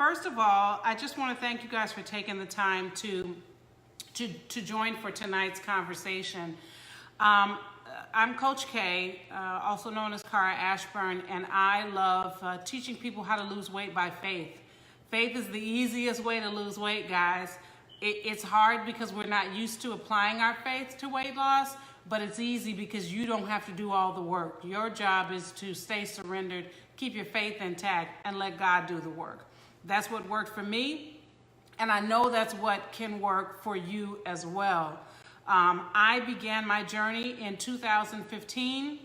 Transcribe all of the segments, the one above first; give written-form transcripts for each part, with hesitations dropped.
first of all, I just want to thank you guys for taking the time to join for tonight's conversation. I'm Coach K, also known as Cara Ashburn, and I love teaching people how to lose weight by faith. Faith is the easiest way to lose weight, guys. It's hard because we're not used to applying our faith to weight loss, but it's easy because you don't have to do all the work. Your job is to stay surrendered, keep your faith intact, and let God do the work. That's what worked for me, and I know that's what can work for you as well. I began my journey in 2015.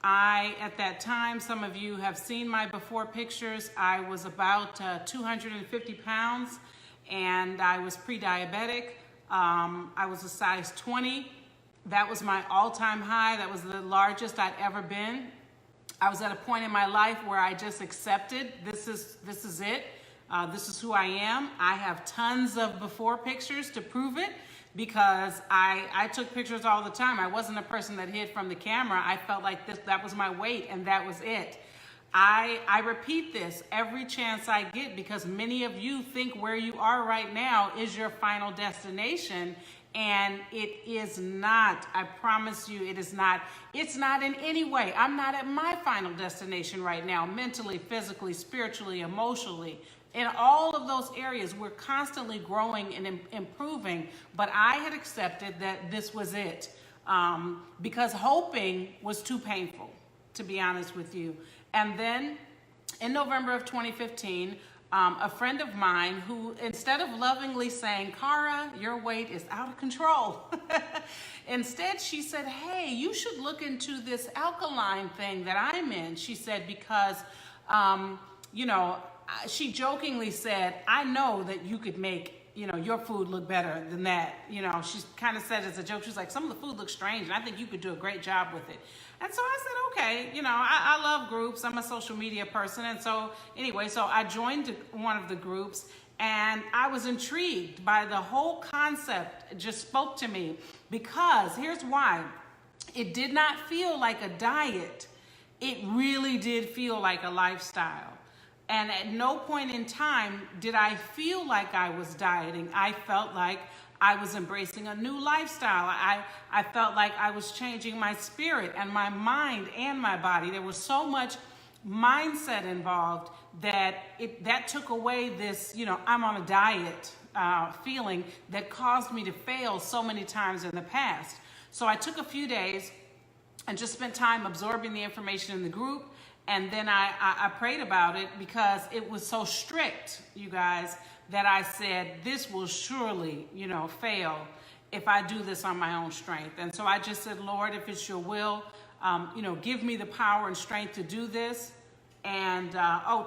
At that time, some of you have seen my before pictures. I was about 250 pounds, and I was pre-diabetic. I was a size 20. That was my all-time high. That was the largest I'd ever been. I was at a point in my life where I just accepted, this is it. This is who I am. I have tons of before pictures to prove it because I took pictures all the time. I wasn't a person that hid from the camera. I felt like that was my weight and that was it. I repeat this every chance I get because many of you think where you are right now is your final destination, and it is not. I promise you it is not. It's not in any way. I'm not at my final destination right now, mentally, physically, spiritually, emotionally. In all of those areas, we're constantly growing and improving, but I had accepted that this was it because hoping was too painful, to be honest with you. And then in November of 2015, a friend of mine who, instead of lovingly saying, Cara, your weight is out of control, instead she said, hey, you should look into this alkaline thing that I'm in. She said, because, she jokingly said, I know that you could make, your food look better than that. She kind of said as a joke, she was like, some of the food looks strange and I think you could do a great job with it. And so I said, okay, I love groups. I'm a social media person. And so anyway, so I joined one of the groups and I was intrigued by the whole concept. It just spoke to me because here's why. It did not feel like a diet. It really did feel like a lifestyle. And at no point in time did I feel like I was dieting. I felt like I was embracing a new lifestyle. I felt like I was changing my spirit and my mind and my body. There was so much mindset involved that that took away this, I'm on a diet feeling that caused me to fail so many times in the past. So I took a few days and just spent time absorbing the information in the group. And then I prayed about it because it was so strict, you guys, that I said, this will surely, fail if I do this on my own strength. And so I just said, Lord, if it's your will, give me the power and strength to do this. And,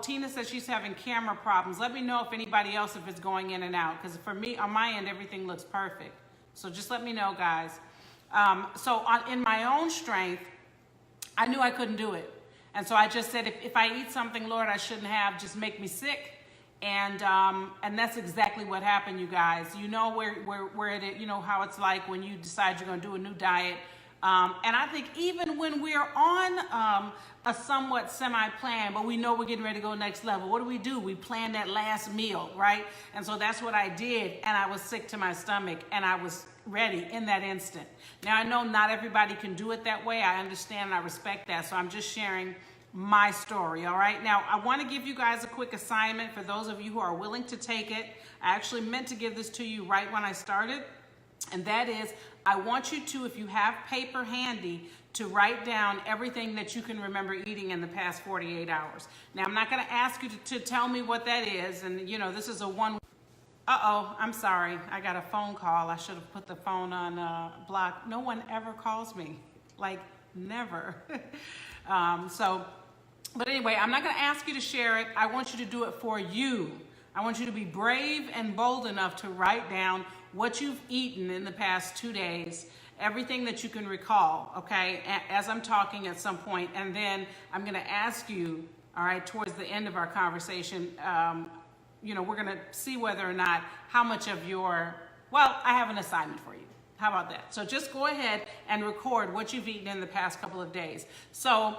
Tina says she's having camera problems. Let me know if anybody else, if it's going in and out. Because for me, on my end, everything looks perfect. So just let me know, guys. In my own strength, I knew I couldn't do it. And so I just said, if I eat something, Lord, I shouldn't have, just make me sick. And that's exactly what happened, you guys. You know where it is, how it's like when you decide you're going to do a new diet. And I think even when we're on a somewhat semi-plan, but we know we're getting ready to go next level, what do? We plan that last meal, right? And so that's what I did. And I was sick to my stomach and I was ready in that instant. Now, I know not everybody can do it that way. I understand and I respect that. So I'm just sharing my story, all right? Now, I want to give you guys a quick assignment for those of you who are willing to take it. I actually meant to give this to you right when I started, and that is, I want you to, if you have paper handy, to write down everything that you can remember eating in the past 48 hours. Now, I'm not going to ask you to tell me what that is, and, this is a one... Uh-oh, I'm sorry. I got a phone call. I should have put the phone on block. No one ever calls me, like never. But anyway, I'm not going to ask you to share it. I want you to do it for you. I want you to be brave and bold enough to write down what you've eaten in the past 2 days, everything that you can recall, okay, as I'm talking at some point. And then I'm going to ask you, all right, towards the end of our conversation, we're going to see whether or not how much of I have an assignment for you. How about that? So just go ahead and record what you've eaten in the past couple of days. So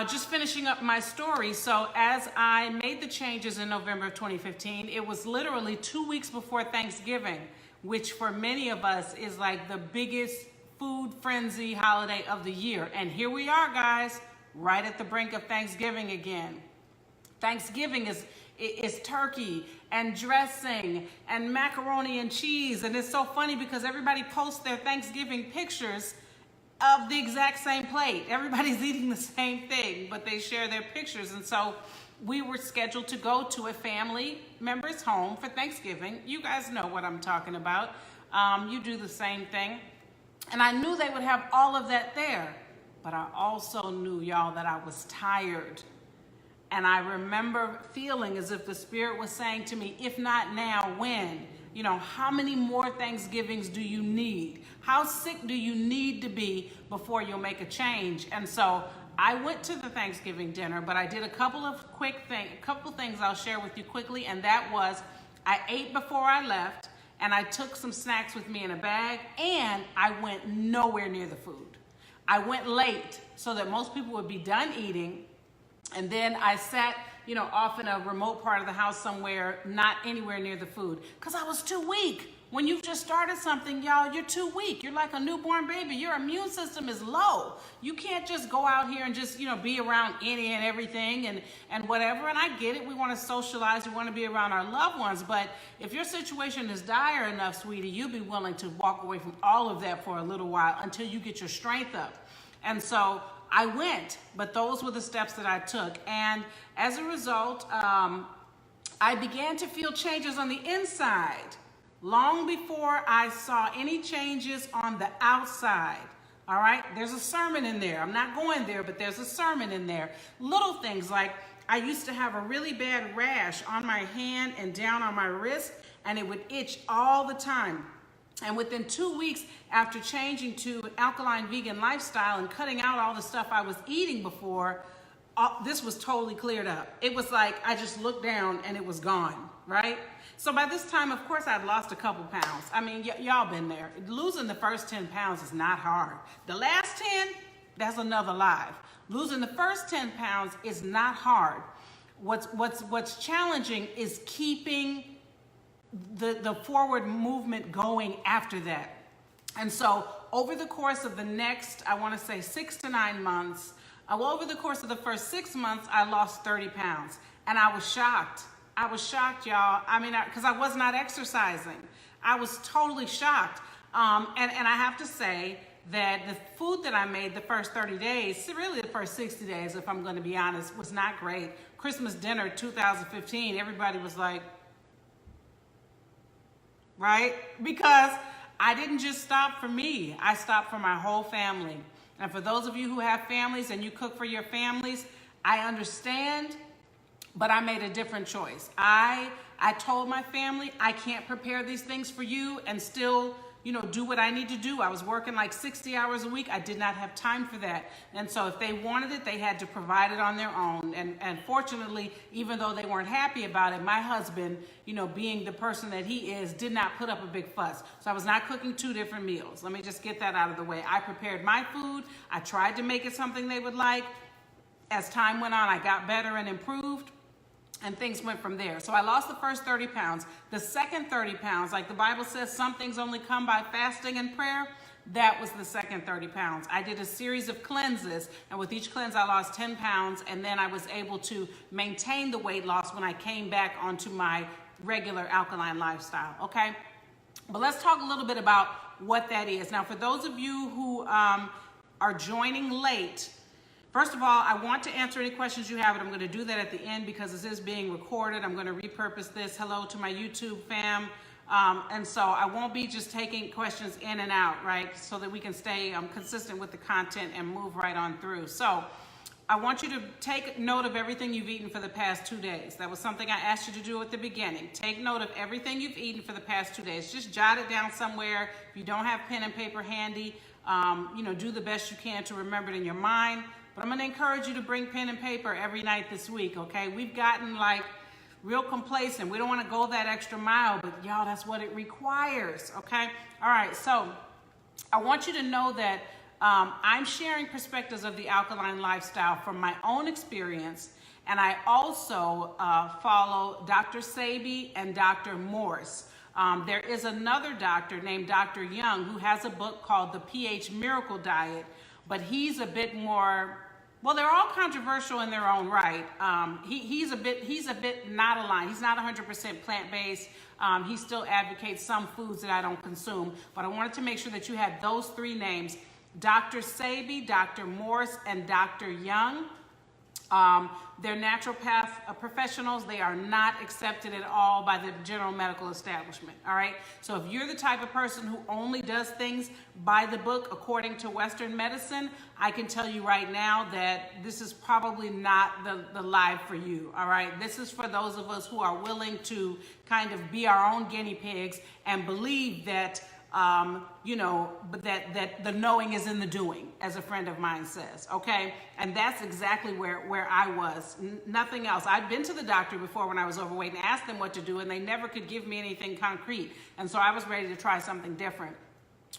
just finishing up my story. So as I made the changes in November of 2015, it was literally 2 weeks before Thanksgiving, which for many of us is like the biggest food frenzy holiday of the year. And here we are, guys, right at the brink of Thanksgiving again. Thanksgiving is turkey and dressing and macaroni and cheese. And it's so funny because everybody posts their Thanksgiving pictures of the exact same plate. Everybody's eating the same thing, but they share their pictures. And so we were scheduled to go to a family member's home for Thanksgiving. You guys know what I'm talking about. You do the same thing. And I knew they would have all of that there, but I also knew, y'all, that I was tired. And I remember feeling as if the Spirit was saying to me, if not now, when? You know, how many more Thanksgivings do you need? How sick do you need to be before you'll make a change? And so I went to the Thanksgiving dinner, but I did a couple things I'll share with you quickly. And that was, I ate before I left, and I took some snacks with me in a bag, and I went nowhere near the food. I went late so that most people would be done eating. And then I sat, off in a remote part of the house somewhere, not anywhere near the food, because I was too weak. When you've just started something, y'all, you're too weak. You're like a newborn baby. Your immune system is low. You can't just go out here and just, be around any and everything and whatever. And I get it. We want to socialize. We want to be around our loved ones. But if your situation is dire enough, sweetie, you'll be willing to walk away from all of that for a little while until you get your strength up. And so I went, but those were the steps that I took. And as a result, I began to feel changes on the inside long before I saw any changes on the outside. All right, there's a sermon in there. I'm not going there, but there's a sermon in there. Little things like I used to have a really bad rash on my hand and down on my wrist, and it would itch all the time. And within 2 weeks after changing to an alkaline vegan lifestyle and cutting out all the stuff I was eating before, this was totally cleared up. It was like I just looked down and it was gone, right? So by this time, of course, I'd lost a couple pounds. I mean, y'all been there. Losing the first 10 pounds is not hard. The last 10, that's another life. Losing the first 10 pounds is not hard. What's challenging is keeping the forward movement going after that. And so over the course of the next, I want to say 6 to 9 months, over the course of the first 6 months, I lost 30 pounds. And I was shocked. I was shocked, y'all. I mean, because I was not exercising. I was totally shocked. And I have to say that the food that I made the first 30 days, really the first 60 days, if I'm going to be honest, was not great. Christmas dinner 2015, everybody was like, right? Because I didn't just stop for me. I stopped for my whole family. And for those of you who have families and you cook for your families, I understand, but I made a different choice. I told my family, I can't prepare these things for you and still, do what I need to do. I was working like 60 hours a week. I did not have time for that. And so if they wanted it, they had to provide it on their own. And fortunately, even though they weren't happy about it, my husband, being the person that he is, did not put up a big fuss. So I was not cooking 2 different meals. Let me just get that out of the way. I prepared my food. I tried to make it something they would like. As time went on, I got better and improved. And things went from there. So I lost the first 30 pounds. The second 30 pounds, like the Bible says, some things only come by fasting and prayer. That was the second 30 pounds. I did a series of cleanses, and with each cleanse, I lost 10 pounds, and then I was able to maintain the weight loss when I came back onto my regular alkaline lifestyle, okay? But let's talk a little bit about what that is. Now, for those of you who are joining late, first of all, I want to answer any questions you have, and I'm going to do that at the end because this is being recorded. I'm going to repurpose this. Hello to my YouTube fam. And so I won't be just taking questions in and out, right, so that we can stay consistent with the content and move right on through. So I want you to take note of everything you've eaten for the past 2 days. That was something I asked you to do at the beginning. Take note of everything you've eaten for the past 2 days. Just jot it down somewhere. If you don't have pen and paper handy, do the best you can to remember it in your mind. But I'm going to encourage you to bring pen and paper every night this week, okay? We've gotten real complacent. We don't want to go that extra mile, but y'all, that's what it requires, okay? All right, so I want you to know that I'm sharing perspectives of the alkaline lifestyle from my own experience, and I also follow Dr. Sebi and Dr. Morse. There is another doctor named Dr. Young who has a book called The pH Miracle Diet, but he's a bit more, well, they're all controversial in their own right. He's a bit not aligned. He's not 100% plant-based. He still advocates some foods that I don't consume, but I wanted to make sure that you had those three names: Dr. Sebi, Dr. Morse, and Dr. Young. They're naturopath professionals. They are not accepted at all by the general medical establishment, all right? So if you're the type of person who only does things by the book according to Western medicine, I can tell you right now that this is probably not the live for you, all right? This is for those of us who are willing to kind of be our own guinea pigs and believe that but that the knowing is in the doing, as a friend of mine says, okay? And that's exactly where I was, nothing else. I'd been to the doctor before when I was overweight and asked them what to do, and they never could give me anything concrete. And so I was ready to try something different.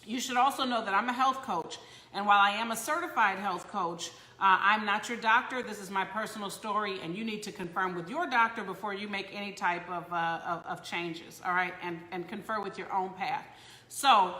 You should also know that I'm a health coach, and while I am a certified health coach, I'm not your doctor. This is my personal story, and you need to confirm with your doctor before you make any type of changes, all right? And confer with your own path. So,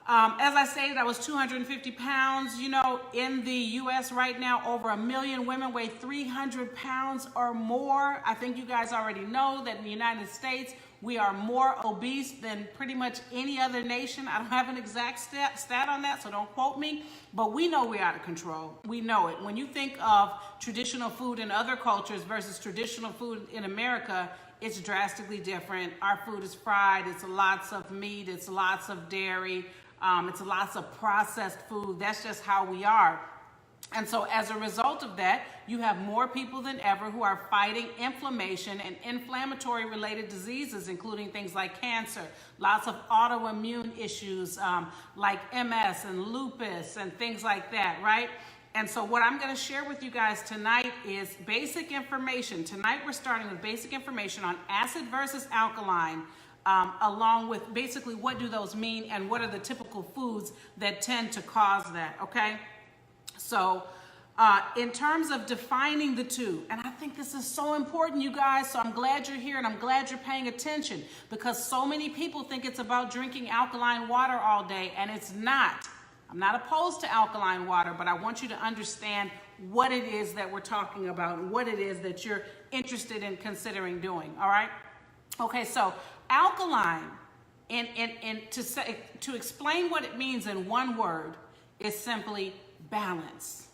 as I stated, I was 250 pounds. You know, in the U.S. right now, over 1 million women weigh 300 pounds or more. I think you guys already know that in the United States, we are more obese than pretty much any other nation. I don't have an exact stat on that, so don't quote me. But we know we're out of control. We know it. When you think of traditional food in other cultures versus traditional food in America, it's drastically different. Our food is fried. It's lots of meat. It's lots of dairy. It's lots of processed food. That's just how we are. And so as a result of that, you have more people than ever who are fighting inflammation and inflammatory related diseases, including things like cancer, lots of autoimmune issues like MS and lupus and things like that, right? And so what I'm going to share with you guys tonight is basic information. Tonight we're starting with basic information on acid versus alkaline, along with basically what do those mean and what are the typical foods that tend to cause that, okay? So in terms of defining the two, and I think this is so important, you guys, so I'm glad you're here and I'm glad you're paying attention, because so many people think it's about drinking alkaline water all day, and it's not. I'm not opposed to alkaline water, but I want you to understand what it is that we're talking about and what it is that you're interested in considering doing, all right? Okay, so alkaline, to explain what it means in one word, is simply balance.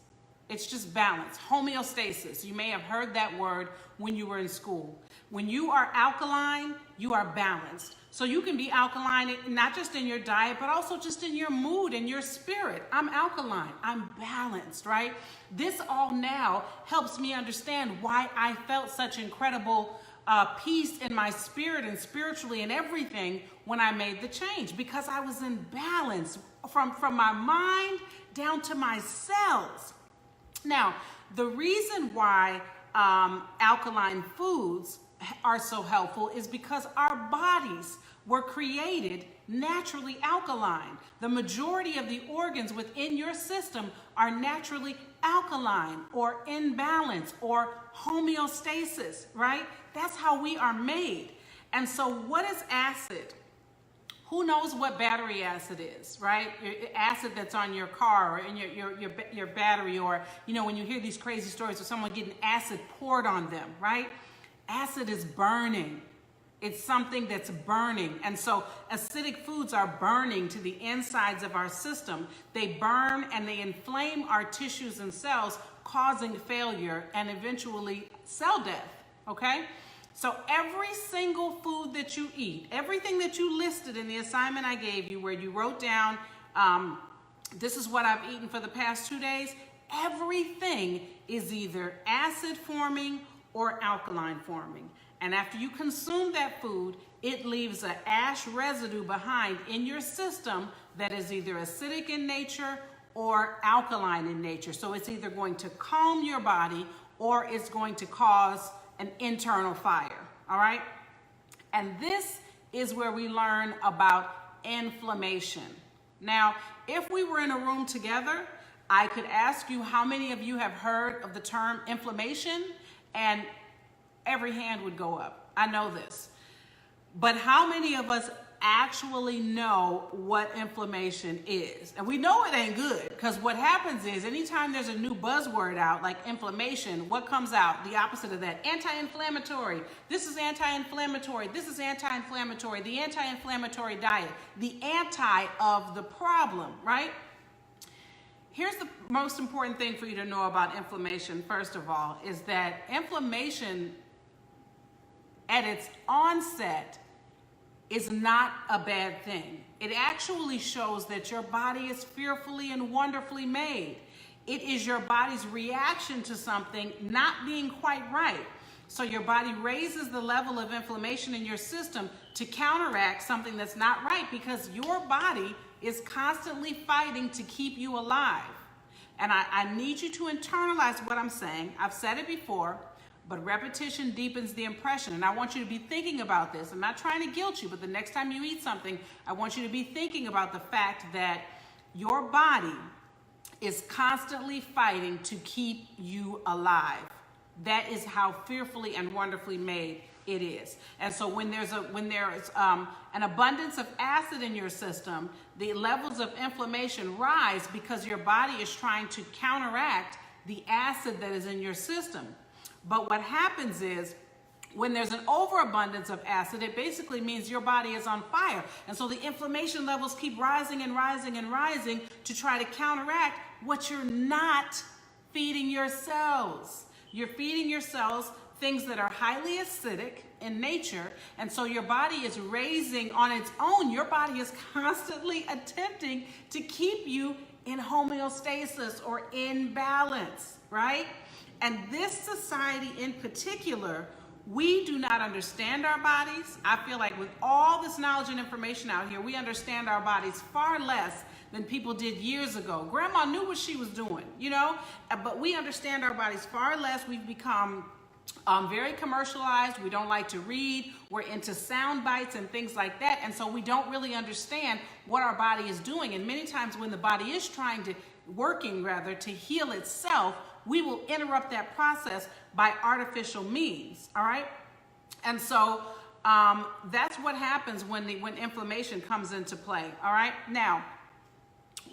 It's just balance, homeostasis. You may have heard that word when you were in school. When you are alkaline, you are balanced. So you can be alkaline, not just in your diet, but also just in your mood and your spirit. I'm alkaline, I'm balanced, right? This all now helps me understand why I felt such incredible peace in my spirit and spiritually and everything when I made the change, because I was in balance from my mind down to my cells. Now, the reason why alkaline foods are so helpful is because our bodies were created naturally alkaline. The majority of the organs within your system are naturally alkaline or in balance or homeostasis, right? That's how we are made. And so what is acid? Who knows what battery acid is, right? Acid that's on your car or in your battery, or, you know, when you hear these crazy stories of someone getting acid poured on them, right? Acid is burning. It's something that's burning. And so acidic foods are burning to the insides of our system. They burn and they inflame our tissues and cells, causing failure and eventually cell death, okay? So every single food that you eat, everything that you listed in the assignment I gave you, where you wrote down, this is what I've eaten for the past 2 days, everything is either acid forming or alkaline forming. And after you consume that food, it leaves an ash residue behind in your system that is either acidic in nature or alkaline in nature. So it's either going to calm your body or it's going to cause an internal fire, all right? And this is where we learn about inflammation. Now, if we were in a room together, I could ask you how many of you have heard of the term inflammation, and every hand would go up. I know this. But how many of us actually know what inflammation is? And we know it ain't good, because what happens is anytime there's a new buzzword out like inflammation, what comes out? The opposite of that. Anti-inflammatory. This is anti-inflammatory. This is anti-inflammatory. The anti-inflammatory diet. The anti of the problem, right? Here's the most important thing for you to know about inflammation, first of all, is that inflammation at its onset is not a bad thing. It actually shows that your body is fearfully and wonderfully made. It is your body's reaction to something not being quite right. So your body raises the level of inflammation in your system to counteract something that's not right, because your body is constantly fighting to keep you alive. And I need you to internalize what I'm saying. I've said it before, but repetition deepens the impression. And I want you to be thinking about this. I'm not trying to guilt you, but the next time you eat something, I want you to be thinking about the fact that your body is constantly fighting to keep you alive. That is how fearfully and wonderfully made it is. And so when there's an abundance of acid in your system, the levels of inflammation rise because your body is trying to counteract the acid that is in your system. But what happens is, when there's an overabundance of acid, it basically means your body is on fire. And so the inflammation levels keep rising and rising and rising to try to counteract what you're not feeding your cells. You're feeding your cells things that are highly acidic in nature, and so your body is raising on its own. Your body is constantly attempting to keep you in homeostasis or in balance, right? And this society in particular, we do not understand our bodies. I feel like with all this knowledge and information out here, we understand our bodies far less than people did years ago. Grandma knew what she was doing, you know, but we understand our bodies far less. We've become very commercialized. We don't like to read. We're into sound bites and things like that. And so we don't really understand what our body is doing. And many times when the body is working to heal itself, we will interrupt that process by artificial means, all right? And so that's what happens when inflammation comes into play, all right? Now,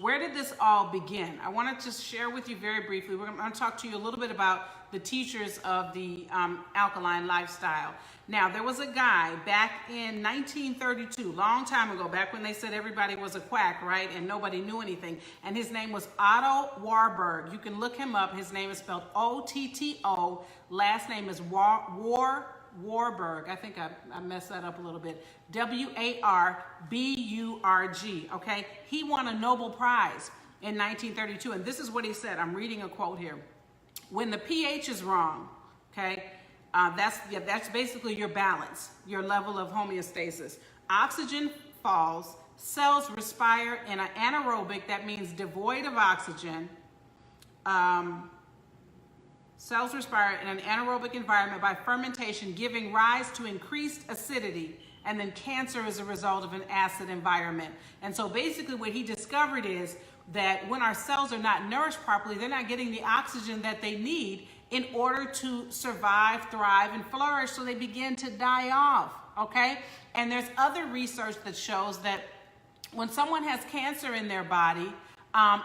where did this all begin? I want to just share with you very briefly. I'm going to talk to you a little bit about the teachers of the alkaline lifestyle. Now, there was a guy back in 1932, long time ago, back when they said everybody was a quack, right? And nobody knew anything. And his name was Otto Warburg. You can look him up. His name is spelled O-T-T-O. Last name is Warburg. I think I messed that up a little bit. W-A-R-B-U-R-G, okay? He won a Nobel Prize in 1932, and this is what he said. I'm reading a quote here. When the pH is wrong, okay, that's basically your balance, your level of homeostasis. Oxygen falls, cells respire in an anaerobic, that means devoid of oxygen. Cells respire in an anaerobic environment by fermentation, giving rise to increased acidity, and then cancer is a result of an acid environment. And so basically what he discovered is that when our cells are not nourished properly, they're not getting the oxygen that they need in order to survive, thrive, and flourish, so they begin to die off, okay? And there's other research that shows that when someone has cancer in their body,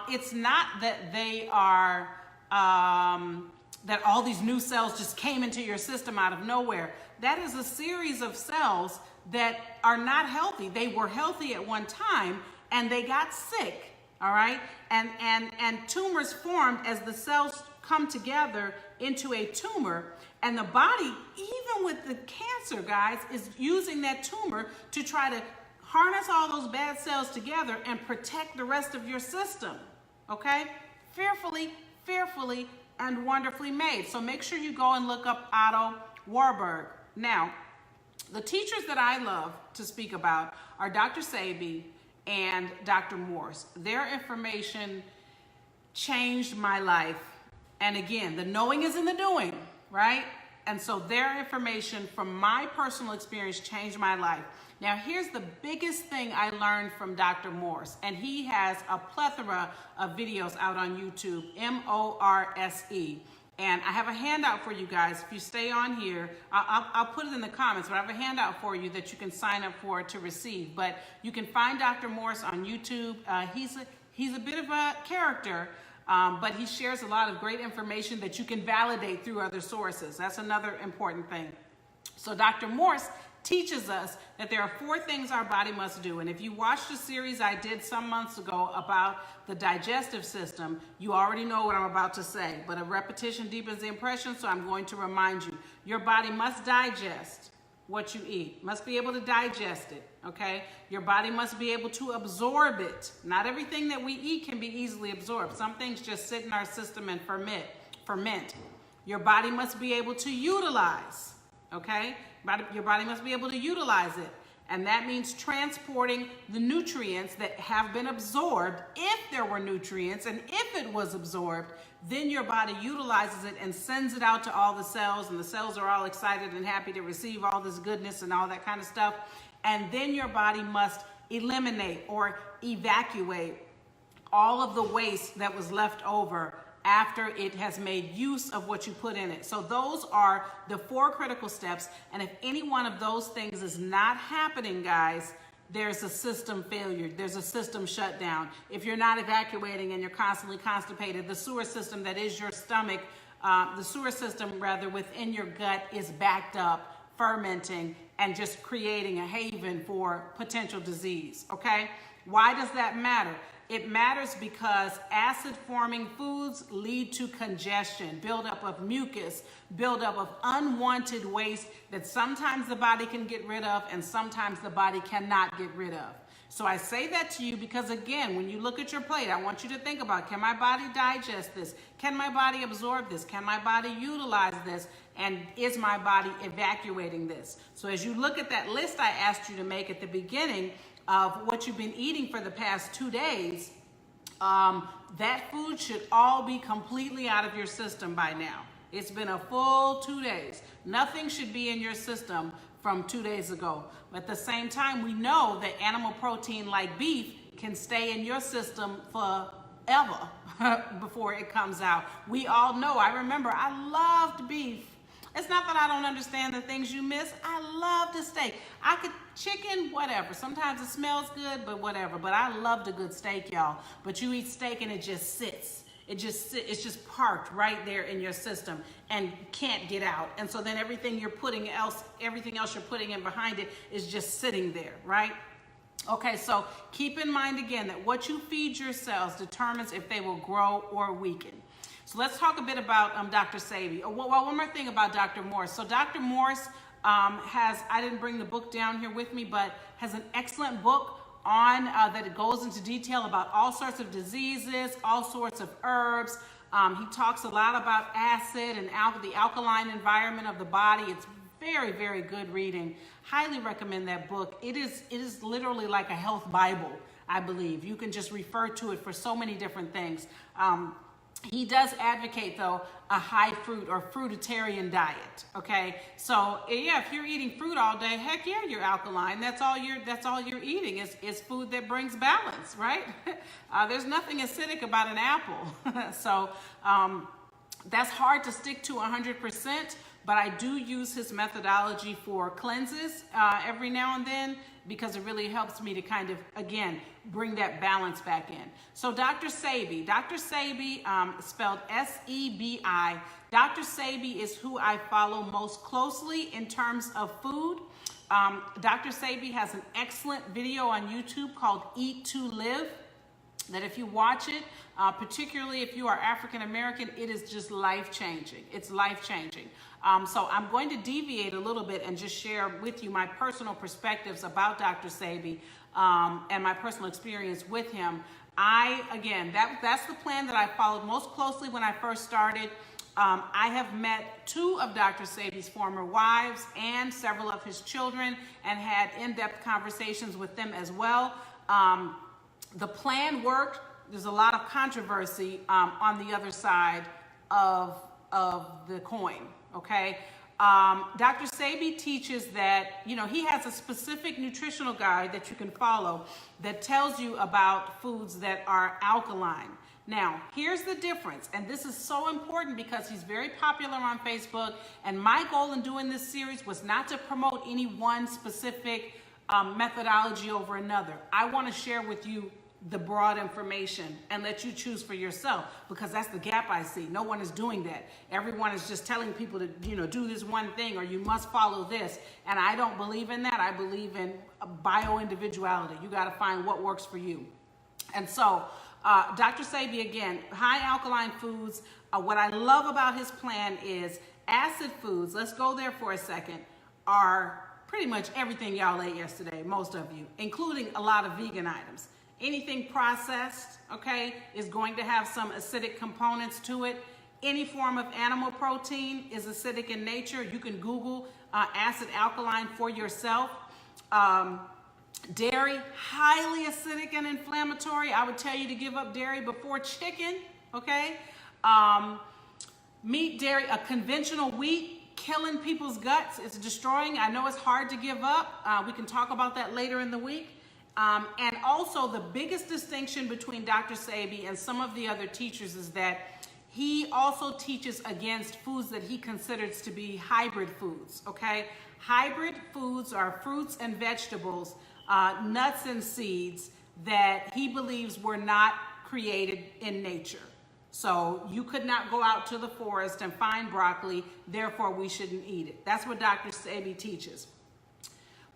it's not that they are, that all these new cells just came into your system out of nowhere. That is a series of cells that are not healthy. They were healthy at one time and they got sick, all right? And tumors formed as the cells come together into a tumor, and the body, even with the cancer, guys, is using that tumor to try to harness all those bad cells together and protect the rest of your system, okay? Fearfully and wonderfully made. So make sure you go and look up Otto Warburg. Now, the teachers that I love to speak about are Dr. Sebi and Dr. Morse. Their information changed my life. And again, the knowing is in the doing, right? And so their information from my personal experience changed my life. Now, here's the biggest thing I learned from Dr. Morse, and he has a plethora of videos out on YouTube, M-O-R-S-E. And I have a handout for you guys. If you stay on here, I'll put it in the comments, but I have a handout for you that you can sign up for to receive. But you can find Dr. Morse on YouTube. He's a bit of a character, but he shares a lot of great information that you can validate through other sources. That's another important thing. So Dr. Morse teaches us that there are 4 things our body must do. And if you watched a series I did some months ago about the digestive system, you already know what I'm about to say, but a repetition deepens the impression, so I'm going to remind you. Your body must digest what you eat, must be able to digest it, okay? Your body must be able to absorb it. Not everything that we eat can be easily absorbed. Some things just sit in our system and ferment. Your body must be able to utilize, okay? Your body must be able to utilize it. And that means transporting the nutrients that have been absorbed. If there were nutrients and if it was absorbed, then your body utilizes it and sends it out to all the cells, and the cells are all excited and happy to receive all this goodness and all that kind of stuff. And then your body must eliminate or evacuate all of the waste that was left over after it has made use of what you put in it. So those are the 4 critical steps. And if any one of those things is not happening, guys, there's a system failure. There's a system shutdown. If you're not evacuating and you're constantly constipated, the sewer system that is your stomach, the sewer system rather within your gut is backed up, fermenting, and just creating a haven for potential disease, okay? Why does that matter? It matters because acid-forming foods lead to congestion, buildup of mucus, buildup of unwanted waste that sometimes the body can get rid of and sometimes the body cannot get rid of. So I say that to you because, again, when you look at your plate, I want you to think about, can my body digest this? Can my body absorb this? Can my body utilize this? And is my body evacuating this? So as you look at that list I asked you to make at the beginning, of what you've been eating for the past 2 days, that food should all be completely out of your system by now. It's been a full 2 days. Nothing should be in your system from 2 days ago. But at the same time, we know that animal protein like beef can stay in your system forever before it comes out. We all know, I remember I loved beef. It's not that I don't understand the things you miss. I love the steak. I could chicken, whatever. Sometimes it smells good, but whatever. But I loved a good steak, y'all. But you eat steak and it just sits. It's just parked right there in your system and can't get out. And so then everything else you're putting in behind it is just sitting there, right? Okay, so keep in mind again that what you feed your cells determines if they will grow or weaken. So let's talk a bit about Dr. Sebi. Well, one more thing about Dr. Morse. So Dr. Morse I didn't bring the book down here with me, but has an excellent book on that it goes into detail about all sorts of diseases, all sorts of herbs. He talks a lot about acid and the alkaline environment of the body. It's very, very good reading. Highly recommend that book. It is literally like a health Bible, I believe. You can just refer to it for so many different things. He does advocate, though, a high fruit or fruitarian diet, okay? So, yeah, if you're eating fruit all day, heck yeah, you're alkaline. That's all you're eating is food that brings balance, right? There's nothing acidic about an apple. So, that's hard to stick to 100%, but I do use his methodology for cleanses every now and then because it really helps me to kind of, again, bring that balance back in. So Dr. Sebi, spelled S-E-B-I. Dr. Sebi is who I follow most closely in terms of food. Dr. Sebi has an excellent video on YouTube called Eat to Live, that if you watch it, particularly if you are African American, it is just life-changing. It's life-changing. So I'm going to deviate a little bit and just share with you my personal perspectives about Dr. Sebi and my personal experience with him. That's the plan that I followed most closely when I first started. I have met 2 of Dr. Sebi's former wives and several of his children and had in-depth conversations with them as well. The plan worked. There's a lot of controversy on the other side of the coin, okay? Dr. Sebi teaches that, he has a specific nutritional guide that you can follow that tells you about foods that are alkaline. Now, here's the difference, and this is so important because he's very popular on Facebook, and my goal in doing this series was not to promote any one specific methodology over another. I want to share with you the broad information and let you choose for yourself, because that's the gap I see. No one is doing that. Everyone is just telling people to, do this one thing or you must follow this. And I don't believe in that. I believe in bio-individuality. You got to find what works for you. And so, Dr. Sebi, again, high alkaline foods. What I love about his plan is acid foods, let's go there for a second, are pretty much everything y'all ate yesterday, most of you, including a lot of vegan items. Anything processed, okay, is going to have some acidic components to it. Any form of animal protein is acidic in nature. You can Google acid-alkaline for yourself. Dairy, highly acidic and inflammatory. I would tell you to give up dairy before chicken, okay? Meat, dairy, a conventional wheat, killing people's guts. It's destroying. I know it's hard to give up. We can talk about that later in the week. And also the biggest distinction between Dr. Sebi and some of the other teachers is that he also teaches against foods that he considers to be hybrid foods, okay? Hybrid foods are fruits and vegetables, nuts and seeds that he believes were not created in nature. So you could not go out to the forest and find broccoli, therefore we shouldn't eat it. That's what Dr. Sebi teaches.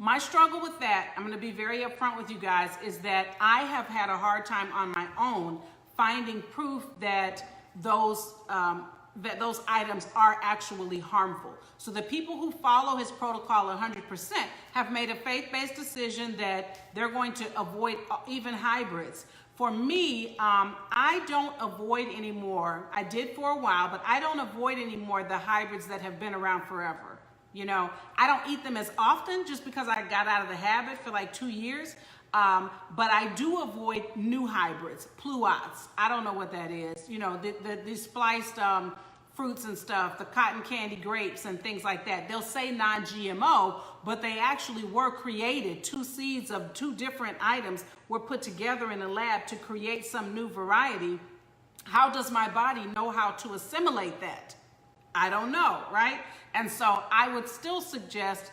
My struggle with that, I'm going to be very upfront with you guys, is that I have had a hard time on my own finding proof that those items are actually harmful. So the people who follow his protocol 100% have made a faith-based decision that they're going to avoid even hybrids. For me, I don't avoid anymore. I did for a while, but I don't avoid anymore the hybrids that have been around forever. I don't eat them as often just because I got out of the habit for like 2 years. But I do avoid new hybrids, pluots. I don't know what that is. The spliced fruits and stuff, the cotton candy grapes and things like that. They'll say non-GMO, but they actually were created. 2 seeds of 2 different items were put together in a lab to create some new variety. How does my body know how to assimilate that? I don't know, right? And so I would still suggest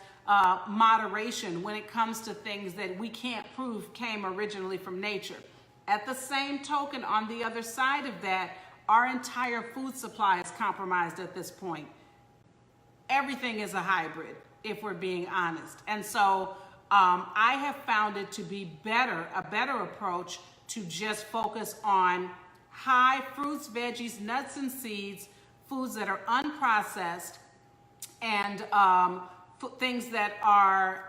moderation when it comes to things that we can't prove came originally from nature. At the same token, on the other side of that, our entire food supply is compromised at this point. Everything is a hybrid, if we're being honest. And so I have found it to be a better approach to just focus on high fruits, veggies, nuts, and seeds, foods that are unprocessed, and things that are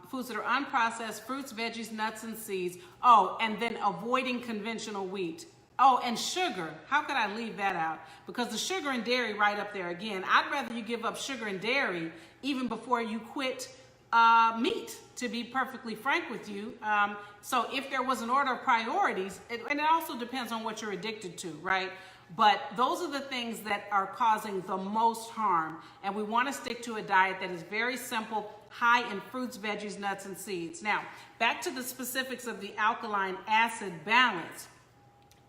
foods that are unprocessed, fruits, veggies, nuts, and seeds. Oh, and then avoiding conventional wheat. Oh, and sugar. How could I leave that out? Because the sugar and dairy right up there again. I'd rather you give up sugar and dairy even before you quit meat, to be perfectly frank with you. So if there was an order of priorities, and it also depends on what you're addicted to, right? But those are the things that are causing the most harm. And we want to stick to a diet that is very simple, high in fruits, veggies, nuts, and seeds. Now, back to the specifics of the alkaline acid balance.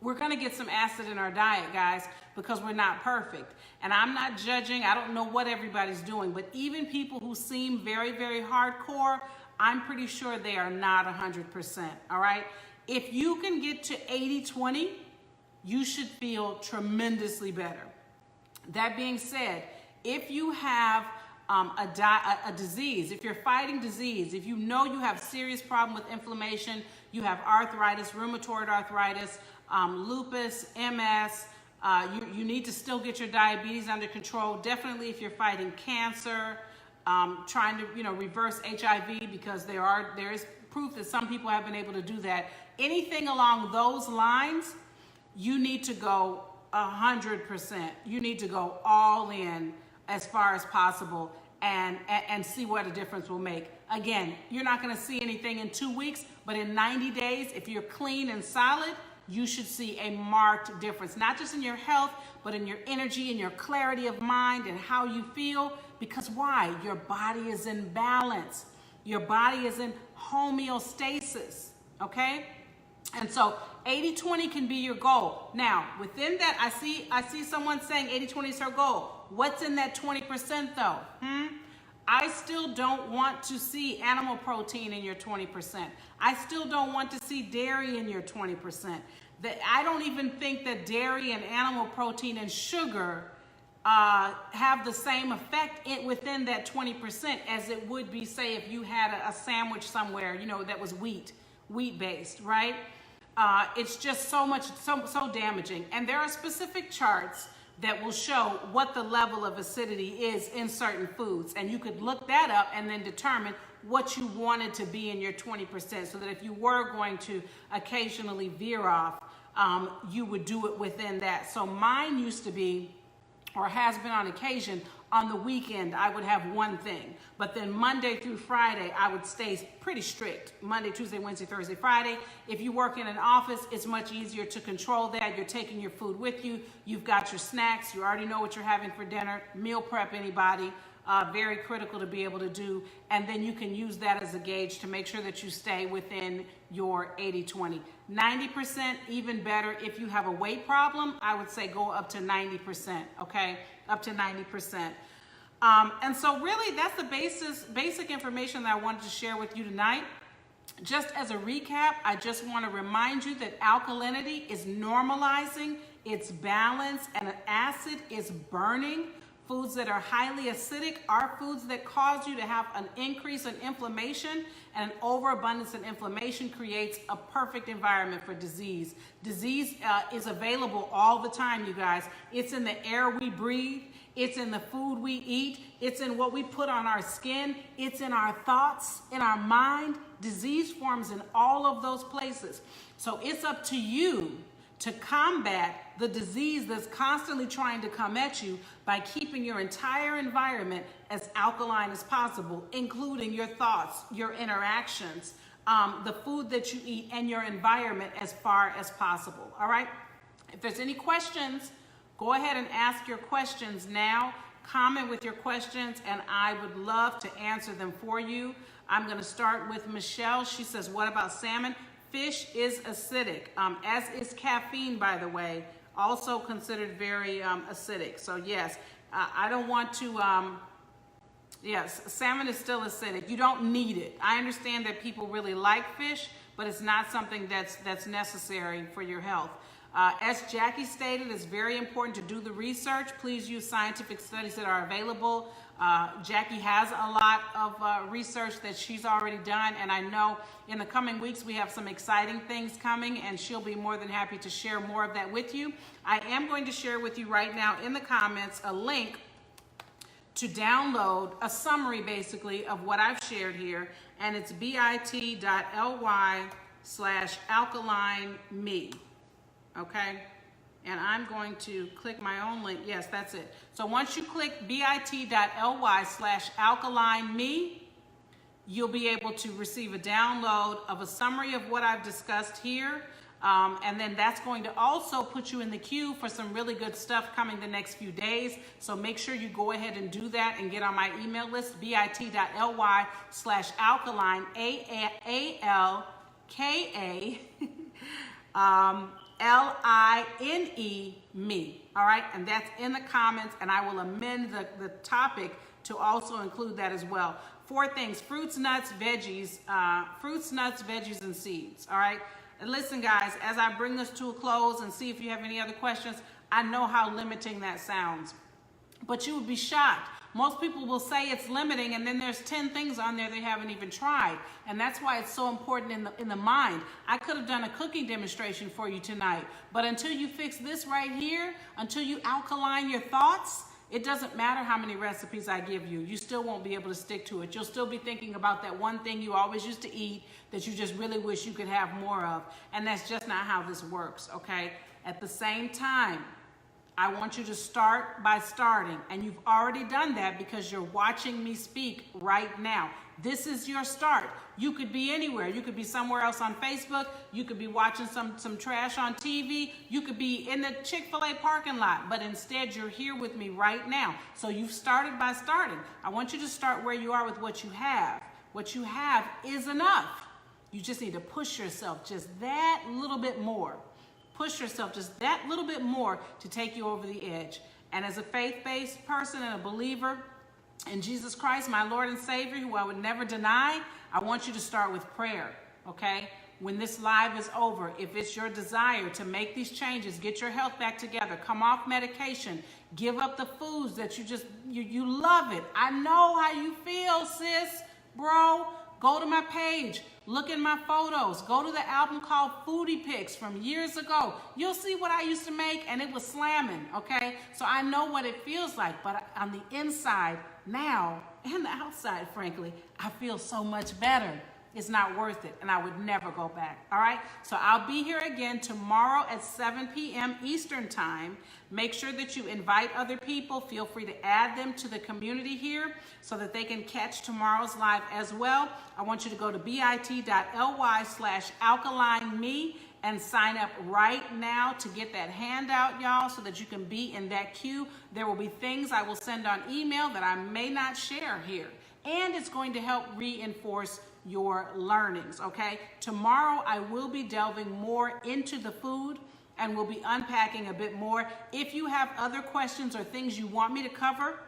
We're going to get some acid in our diet, guys, because we're not perfect. And I'm not judging. I don't know what everybody's doing. But even people who seem very, very hardcore, I'm pretty sure they are not 100%. All right? If you can get to 80-20, you should feel tremendously better. That being said, if you have a disease, if you're fighting disease, if you know you have serious problem with inflammation, you have arthritis, rheumatoid arthritis, lupus, MS, you need to still get your diabetes under control. Definitely if you're fighting cancer, trying to reverse HIV, because there is proof that some people have been able to do that. Anything along those lines, you need to go 100%. You need to go all in as far as possible and see what a difference will make. Again, you're not going to see anything in 2 weeks, but in 90 days, if you're clean and solid, you should see a marked difference, not just in your health, but in your energy and your clarity of mind and how you feel. Because why? Your body is in balance. Your body is in homeostasis, okay? And so 80-20 can be your goal. Now, within that, I see someone saying 80-20 is her goal. What's in that 20% though? I still don't want to see animal protein in your 20%. I still don't want to see dairy in your 20%. I don't even think that dairy and animal protein and sugar have the same effect within that 20% as it would be, say, if you had a sandwich somewhere, you know, that was wheat-based, right? It's just so damaging. And there are specific charts that will show what the level of acidity is in certain foods. And you could look that up and then determine what you wanted to be in your 20%, so that if you were going to occasionally veer off, you would do it within that. So mine used to be, or has been on occasion, on the weekend, I would have one thing. But then Monday through Friday, I would stay pretty strict. Monday, Tuesday, Wednesday, Thursday, Friday. If you work in an office, it's much easier to control that. You're taking your food with you. You've got your snacks. You already know what you're having for dinner. Meal prep anybody. Very critical to be able to do. And then you can use that as a gauge to make sure that you stay within your 80-20. 90%, even better. If you have a weight problem, I would say go up to 90%, okay? Up to 90%. And so really that's the basic information that I wanted to share with you tonight. Just as a recap, I just want to remind you that alkalinity is normalizing, it's balanced, and an acid is burning. Foods that are highly acidic are foods that cause you to have an increase in inflammation, and an overabundance in inflammation creates a perfect environment for disease. Disease is available all the time, you guys. It's in the air we breathe. It's in the food we eat. It's in what we put on our skin. It's in our thoughts, in our mind. Disease forms in all of those places. So it's up to you to combat the disease that's constantly trying to come at you by keeping your entire environment as alkaline as possible, including your thoughts, your interactions, the food that you eat, and your environment as far as possible, all right? If there's any questions, go ahead and ask your questions now. Comment with your questions, and I would love to answer them for you. I'm gonna start with Michelle. She says, what about salmon? Fish is acidic, as is caffeine, by the way, also considered very acidic. So yes, I don't want to, yes, salmon is still acidic. You don't need it. I understand that people really like fish, but it's not something that's necessary for your health. As Jackie stated, it's very important to do the research. Please use scientific studies that are available. Jackie has a lot of research that she's already done, and I know in the coming weeks we have some exciting things coming, and she'll be more than happy to share more of that with you. I am going to share with you right now in the comments a link to download a summary basically of what I've shared here, and it's bit.ly/alkaline-me, okay? And I'm going to click my own link. Yes, that's it. So once you click bit.ly/alkaline-me, you'll be able to receive a download of a summary of what I've discussed here. And then that's going to also put you in the queue for some really good stuff coming the next few days. So make sure you go ahead and do that and get on my email list, bit.ly/alkaline, ALKA, LINE, all right? And that's in the comments, and I will amend the topic to also include that as well. 4 things: fruits, nuts, veggies, and seeds, all right? And listen, guys, as I bring this to a close and see if you have any other questions, I know how limiting that sounds, but you would be shocked. Most people will say it's limiting, and then there's 10 things on there they haven't even tried. And that's why it's so important in the mind. I could have done a cooking demonstration for you tonight, but until you fix this right here, until you alkaline your thoughts, it doesn't matter how many recipes I give you. You still won't be able to stick to it. You'll still be thinking about that one thing you always used to eat that you just really wish you could have more of. And that's just not how this works, okay? At the same time, I want you to start by starting. And you've already done that because you're watching me speak right now. This is your start. You could be anywhere. You could be somewhere else on Facebook. You could be watching some trash on TV. You could be in the Chick-fil-A parking lot. But instead, you're here with me right now. So you've started by starting. I want you to start where you are with what you have. What you have is enough. You just need to push yourself just that little bit more. Push yourself just that little bit more to take you over the edge. And as a faith-based person and a believer in Jesus Christ, my Lord and Savior, who I would never deny, I want you to start with prayer, okay? When this live is over, if it's your desire to make these changes, get your health back together, come off medication, give up the foods that you love it. I know how you feel, sis, bro. Go to my page, look in my photos, go to the album called Foodie Pics from years ago. You'll see what I used to make, and it was slamming, okay? So I know what it feels like, but on the inside now, and the outside, frankly, I feel so much better. It's not worth it, and I would never go back, all right? So I'll be here again tomorrow at 7 p.m. Eastern Time. Make sure that you invite other people. Feel free to add them to the community here so that they can catch tomorrow's live as well. I want you to go to bit.ly/alkaline-me and sign up right now to get that handout, y'all, so that you can be in that queue. There will be things I will send on email that I may not share here, and it's going to help reinforce your learnings, okay? Tomorrow I will be delving more into the food and we'll be unpacking a bit more. If you have other questions or things you want me to cover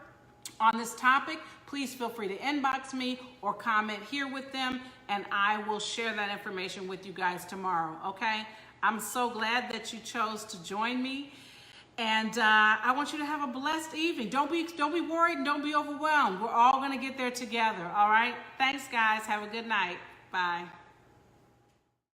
on this topic, please feel free to inbox me or comment here with them, and I will share that information with you guys tomorrow, okay? I'm so glad that you chose to join me. And I want you to have a blessed evening. Don't be worried and don't be overwhelmed. We're all going to get there together, all right? Thanks, guys. Have a good night. Bye.